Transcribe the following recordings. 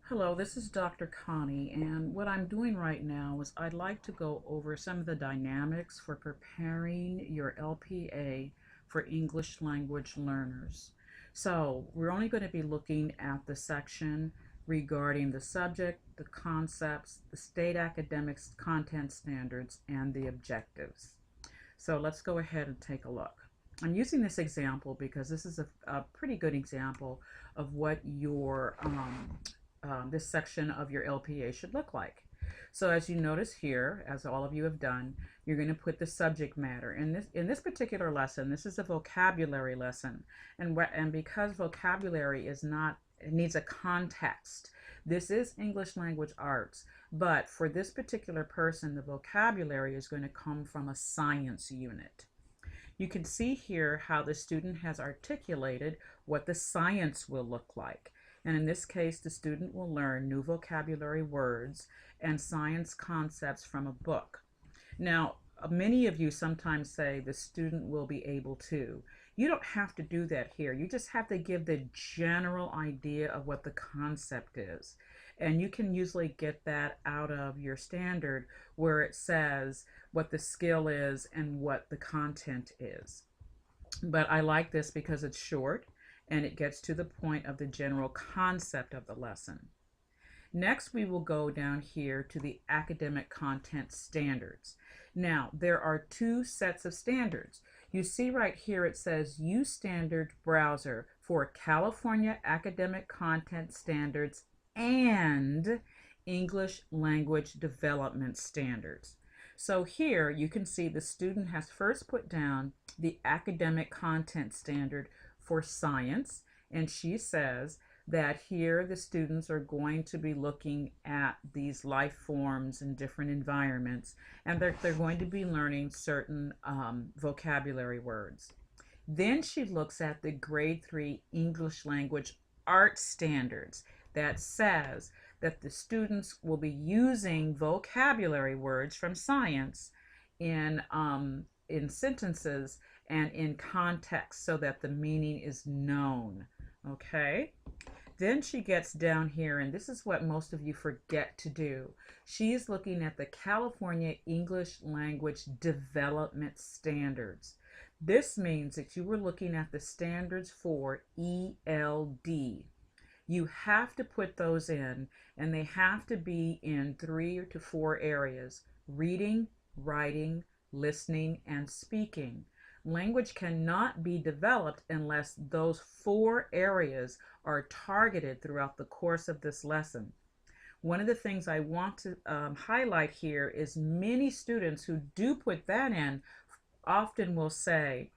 Hello, this is Dr. Connie, and what I'm doing right now is I'd like to go over some of the dynamics for preparing your LPA for English language learners. So, we're only going to be looking at the section regarding the subject, the concepts, the state academics content standards, and the objectives. So, let's go ahead and take a look. I'm using this example because this is a pretty good example of what your this section of your LPA should look like. So as you notice here, as all of you have done, you're going to put the subject matter. In this particular lesson, this is a vocabulary lesson, and because vocabulary is not, it needs a context. This is English language arts, but for this particular person, the vocabulary is going to come from a science unit. You can see here how the student has articulated what the science will look like. And in this case, the student will learn new vocabulary words and science concepts from a book. Now, many of you sometimes say the student will be able to. You don't have to do that here. You just have to give the general idea of what the concept is. And you can usually get that out of your standard where it says what the skill is and what the content is. But I like this because it's short and it gets to the point of the general concept of the lesson. Next, we will go down here to the academic content standards. Now, there are two sets of standards. You see right here it says Use Standard Browser for California Academic Content Standards and English Language Development Standards. So here you can see the student has first put down the academic content standard for science, and she says that here the students are going to be looking at these life forms in different environments, and they're going to be learning certain vocabulary words. Then she looks at the grade 3 English language art standards that says that the students will be using vocabulary words from science in sentences and in context so that the meaning is known. Okay? Then she gets down here, and this is what most of you forget to do. She is looking at the California English Language Development Standards. This means that you were looking at the standards for ELD. You have to put those in, and they have to be in 3 to 4 areas: reading, writing, listening, and speaking. Language cannot be developed unless those 4 areas are targeted throughout the course of this lesson. One of the things I want to highlight here is many students who do put that in often will say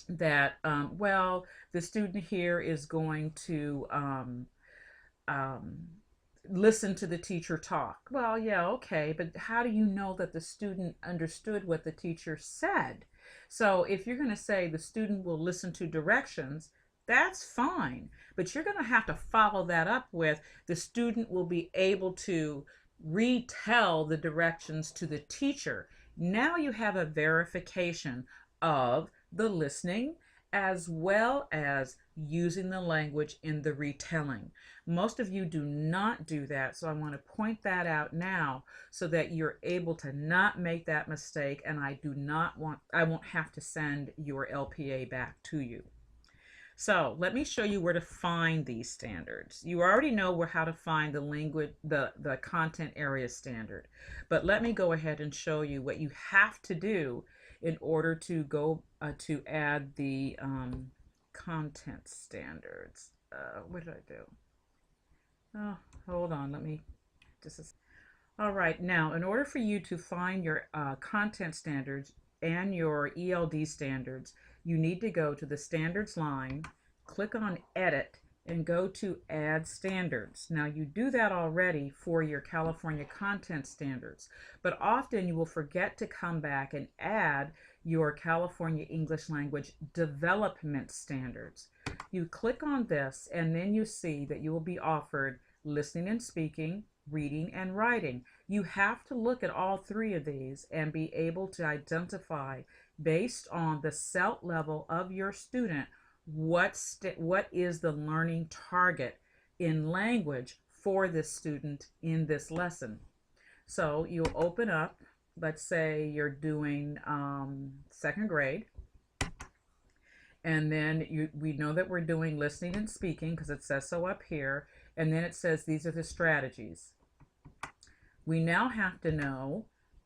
that, well, the student here is going to listen to the teacher talk. Well, yeah, okay, but how do you know that the student understood what the teacher said? So if you're going to say the student will listen to directions, that's fine, but you're going to have to follow that up with the student will be able to retell the directions to the teacher. Now you have a verification of the listening as well as using the language in the retelling. Most of you do not do that, so I want to point that out now so that you're able to not make that mistake, and I won't have to send your LPA back to you. So let me show you where to find these standards. You already know how to find the content area standard, but let me go ahead and show you what you have to do in order to go to add the content standards. What did I do? Oh, hold on, let me just. All right, now in order for you to find your content standards and your ELD standards, you need to go to the standards line, click on edit, and go to add standards. Now you do that already for your California content standards, but often you will forget to come back and add your California English language development standards. You click on this, and then you see that you will be offered listening and speaking, reading and writing. You have to look at all 3 of these and be able to identify, based on the CELT level of your student, what is the learning target in language for this student in this lesson. So you'll open up, let's say you're doing second grade, and then we know that we're doing listening and speaking because it says so up here, and then it says these are the strategies. We now have to know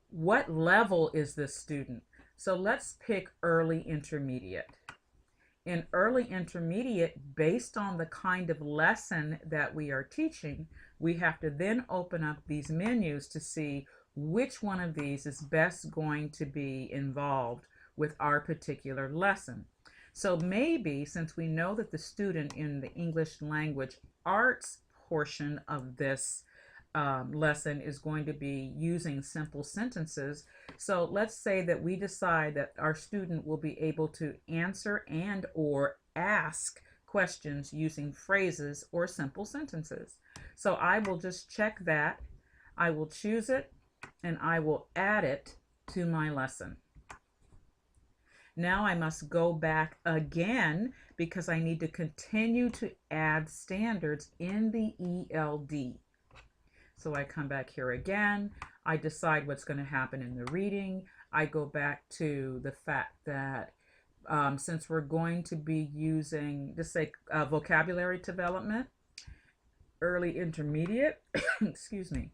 what level is this student. So let's pick early intermediate. In early intermediate, based on the kind of lesson that we are teaching, we have to then open up these menus to see which one of these is best going to be involved with our particular lesson. So maybe, since we know that the student in the English language arts portion of this lesson is going to be using simple sentences. So let's say that we decide that our student will be able to answer and or ask questions using phrases or simple sentences. So I will just check that. I will choose it and I will add it to my lesson. Now I must go back again because I need to continue to add standards in the ELD. So I come back here again, I decide what's going to happen in the reading. I go back to the fact that since we're going to be using, just say vocabulary development, early intermediate, excuse me,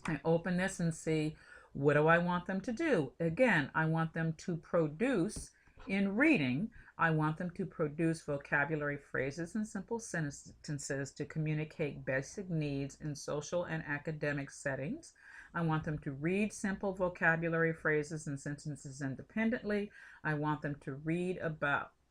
I open this and see what do I want them to do. Again, I want them to produce in reading. I want them to produce vocabulary phrases and simple sentences to communicate basic needs in social and academic settings. I want them to read simple vocabulary phrases and sentences independently. I want them to read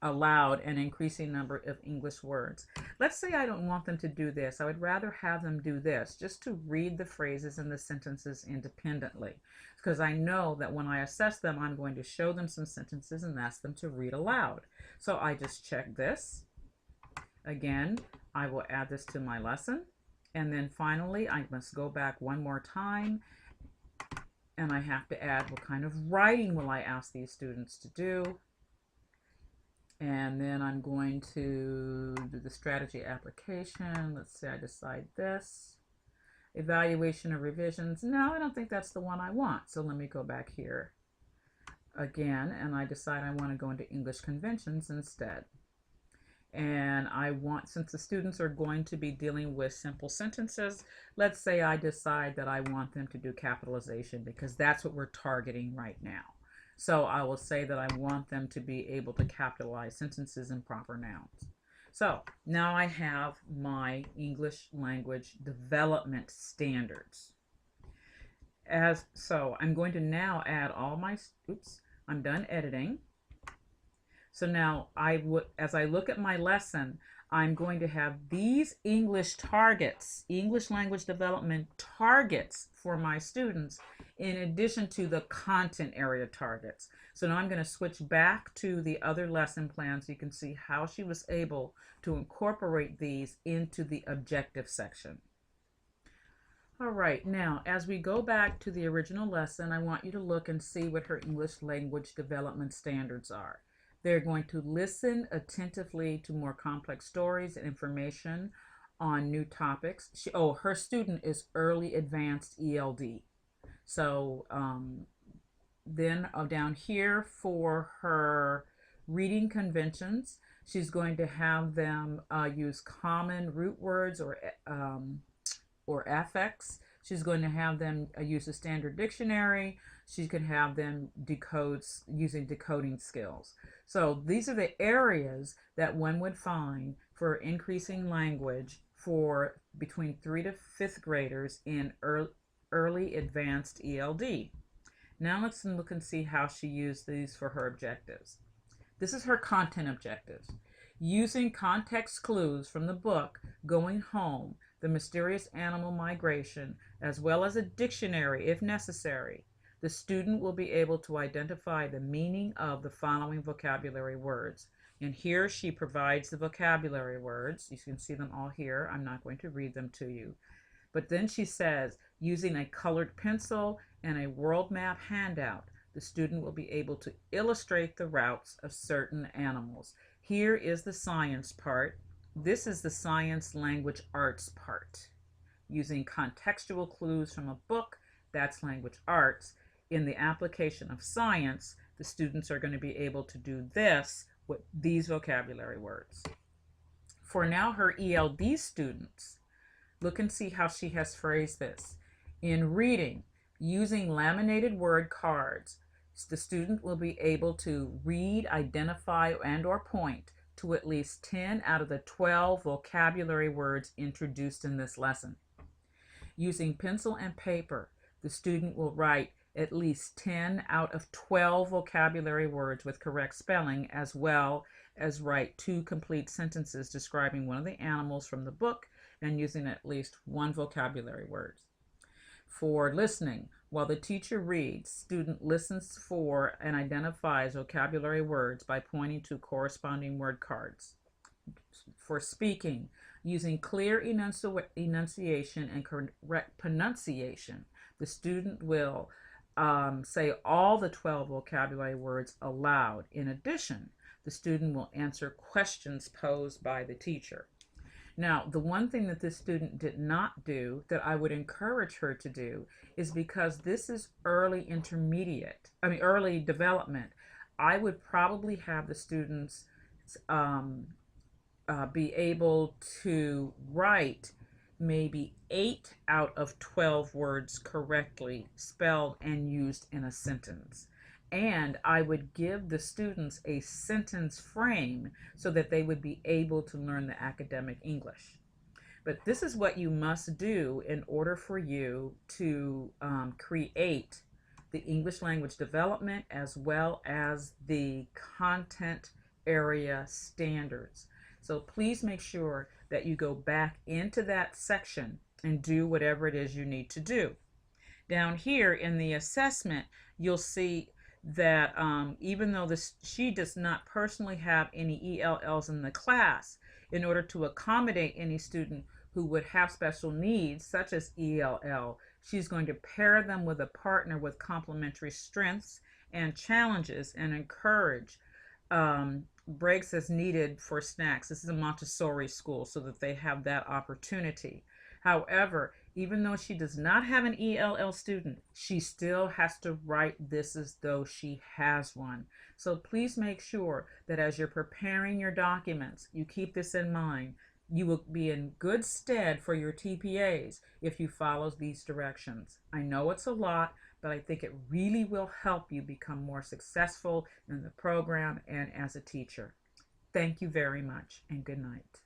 aloud an increasing number of English words. Let's say I don't want them to do this. I would rather have them do this, just to read the phrases and the sentences independently, because I know that when I assess them, I'm going to show them some sentences and ask them to read aloud. So I just check this. Again, I will add this to my lesson. And then finally, I must go back one more time and I have to add what kind of writing will I ask these students to do. And then I'm going to do the strategy application. Let's say I decide this. Evaluation of revisions. No, I don't think that's the one I want. So let me go back here again, and I decide I want to go into English conventions instead. And I want, since the students are going to be dealing with simple sentences, let's say I decide that I want them to do capitalization because that's what we're targeting right now. So I will say that I want them to be able to capitalize sentences and proper nouns. So now I have my English language development standards. So I'm going to now add all my, I'm done editing. So now as I look at my lesson, I'm going to have these English targets, English language development targets for my students, in addition to the content area targets. So now I'm going to switch back to the other lesson plan so you can see how she was able to incorporate these into the objective section. All right, now as we go back to the original lesson, I want you to look and see what her English language development standards are. They're going to listen attentively to more complex stories and information on new topics. Her student is early advanced ELD. So then down here for her reading conventions, she's going to have them use common root words or affix. She's going to have them use a standard dictionary. She can have them decode using decoding skills. So these are the areas that one would find for increasing language for between 3rd to 5th graders in early advanced ELD. Now let's look and see how she used these for her objectives. This is her content objectives. Using context clues from the book Going Home, The Mysterious Animal Migration, as well as a dictionary if necessary, the student will be able to identify the meaning of the following vocabulary words. And here she provides the vocabulary words. You can see them all here. I'm not going to read them to you. But then she says, using a colored pencil and a world map handout, the student will be able to illustrate the routes of certain animals. Here is the science part. This is the science language arts part. using contextual clues from a book, that's language arts. In the application of science, the students are going to be able to do this with these vocabulary words. For now, her ELD students, look and see how she has phrased this. In reading, using laminated word cards, the student will be able to read, identify, and or point to at least 10 out of the 12 vocabulary words introduced in this lesson. Using pencil and paper, the student will write at least 10 out of 12 vocabulary words with correct spelling, as well as write 2 complete sentences describing one of the animals from the book and using at least 1 vocabulary word. For listening, while the teacher reads, student listens for and identifies vocabulary words by pointing to corresponding word cards. For speaking, using clear enunciation and correct pronunciation, the student will say all the 12 vocabulary words aloud. In addition, the student will answer questions posed by the teacher. Now, the one thing that this student did not do that I would encourage her to do is, because this is early development, I would probably have the students be able to write maybe 8 out of 12 words correctly spelled and used in a sentence. And I would give the students a sentence frame so that they would be able to learn the academic English. But this is what you must do in order for you to create the English language development as well as the content area standards. So please make sure that you go back into that section and do whatever it is you need to do. Down here in the assessment, you'll see that even though she does not personally have any ELLs in the class, in order to accommodate any student who would have special needs, such as ELL, she's going to pair them with a partner with complementary strengths and challenges and encourage breaks as needed for snacks. This is a Montessori school, so that they have that opportunity. However, even though she does not have an ELL student, she still has to write this as though she has one. So please make sure that as you're preparing your documents, you keep this in mind. You will be in good stead for your TPAs if you follow these directions. I know it's a lot, but I think it really will help you become more successful in the program and as a teacher. Thank you very much, and good night.